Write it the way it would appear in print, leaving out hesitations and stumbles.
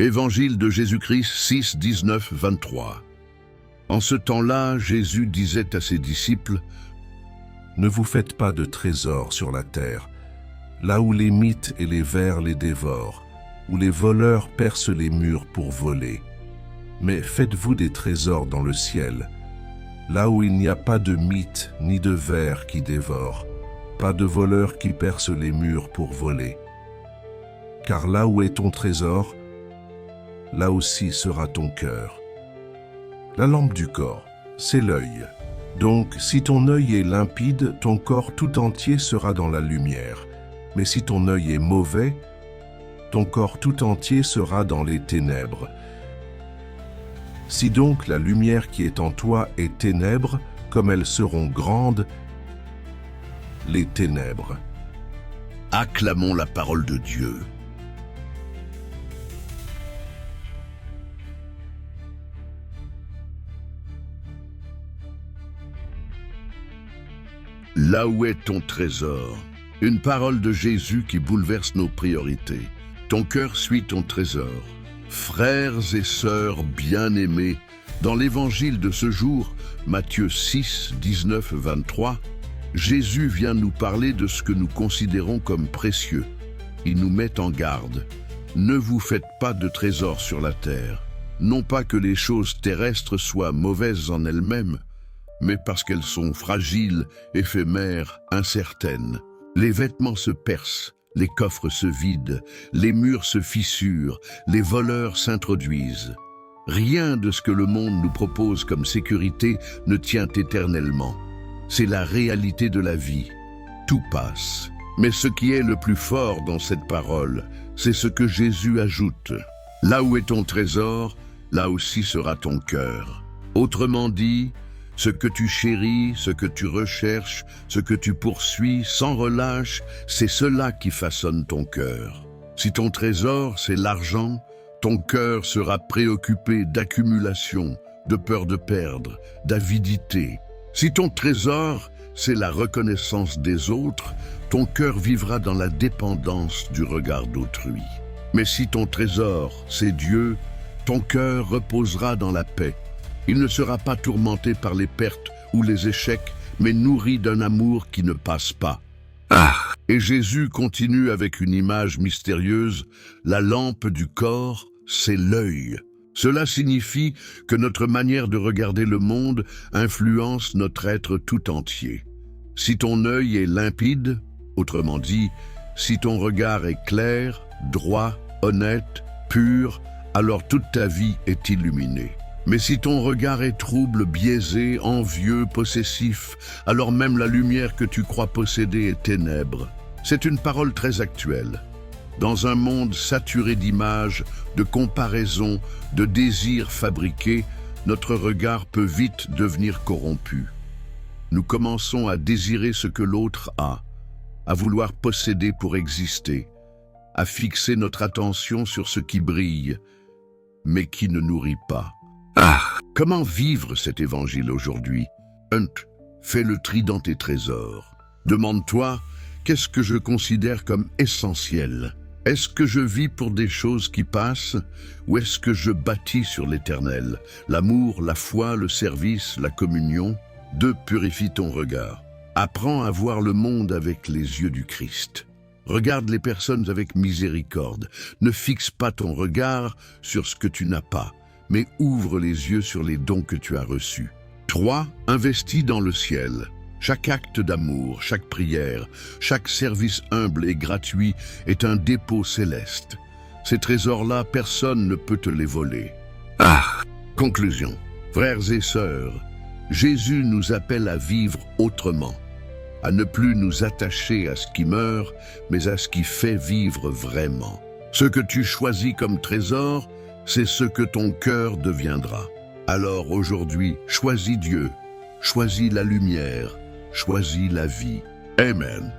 Évangile de Jésus-Christ 6, 19, 23. En ce temps-là, Jésus disait à ses disciples, « Ne vous faites pas de trésors sur la terre, là où les mythes et les vers les dévorent, où les voleurs percent les murs pour voler. Mais faites-vous des trésors dans le ciel, là où il n'y a pas de mythes ni de vers qui dévorent, pas de voleurs qui percent les murs pour voler. Car là où est ton trésor, là aussi sera ton cœur. » La lampe du corps, c'est l'œil. Donc, si ton œil est limpide, ton corps tout entier sera dans la lumière. Mais si ton œil est mauvais, ton corps tout entier sera dans les ténèbres. Si donc la lumière qui est en toi est ténèbres, comme elles seront grandes, les ténèbres. Acclamons la parole de Dieu. Là où est ton trésor? Une parole de Jésus qui bouleverse nos priorités. Ton cœur suit ton trésor. Frères et sœurs bien-aimés, dans l'évangile de ce jour, Matthieu 6, 19, 23, Jésus vient nous parler de ce que nous considérons comme précieux. Il nous met en garde. Ne vous faites pas de trésors sur la terre. Non pas que les choses terrestres soient mauvaises en elles-mêmes, mais parce qu'elles sont fragiles, éphémères, incertaines. Les vêtements se percent, les coffres se vident, les murs se fissurent, les voleurs s'introduisent. Rien de ce que le monde nous propose comme sécurité ne tient éternellement. C'est la réalité de la vie. Tout passe. Mais ce qui est le plus fort dans cette parole, c'est ce que Jésus ajoute. Là où est ton trésor, là aussi sera ton cœur. Autrement dit, ce que tu chéris, ce que tu recherches, ce que tu poursuis sans relâche, c'est cela qui façonne ton cœur. Si ton trésor, c'est l'argent, ton cœur sera préoccupé d'accumulation, de peur de perdre, d'avidité. Si ton trésor, c'est la reconnaissance des autres, ton cœur vivra dans la dépendance du regard d'autrui. Mais si ton trésor, c'est Dieu, ton cœur reposera dans la paix. Il ne sera pas tourmenté par les pertes ou les échecs, mais nourri d'un amour qui ne passe pas. Et Jésus continue avec une image mystérieuse. La lampe du corps, c'est l'œil. Cela signifie que notre manière de regarder le monde influence notre être tout entier. Si ton œil est limpide, autrement dit, si ton regard est clair, droit, honnête, pur, alors toute ta vie est illuminée. Mais si ton regard est trouble, biaisé, envieux, possessif, alors même la lumière que tu crois posséder est ténèbres. C'est une parole très actuelle. Dans un monde saturé d'images, de comparaisons, de désirs fabriqués, notre regard peut vite devenir corrompu. Nous commençons à désirer ce que l'autre a, à vouloir posséder pour exister, à fixer notre attention sur ce qui brille, mais qui ne nourrit pas. Comment vivre cet évangile aujourd'hui? Fais le tri dans tes trésors. Demande-toi, qu'est-ce que je considère comme essentiel? Est-ce que je vis pour des choses qui passent ou est-ce que je bâtis sur l'éternel? L'amour, la foi, le service, la communion. Purifie ton regard. Apprends à voir le monde avec les yeux du Christ. Regarde les personnes avec miséricorde. Ne fixe pas ton regard sur ce que tu n'as pas, mais ouvre les yeux sur les dons que tu as reçus. 3. Investis dans le ciel. Chaque acte d'amour, chaque prière, chaque service humble et gratuit est un dépôt céleste. Ces trésors-là, personne ne peut te les voler. Conclusion. Frères et sœurs, Jésus nous appelle à vivre autrement, à ne plus nous attacher à ce qui meurt, mais à ce qui fait vivre vraiment. Ce que tu choisis comme trésor, c'est ce que ton cœur deviendra. Alors aujourd'hui, choisis Dieu, choisis la lumière, choisis la vie. Amen.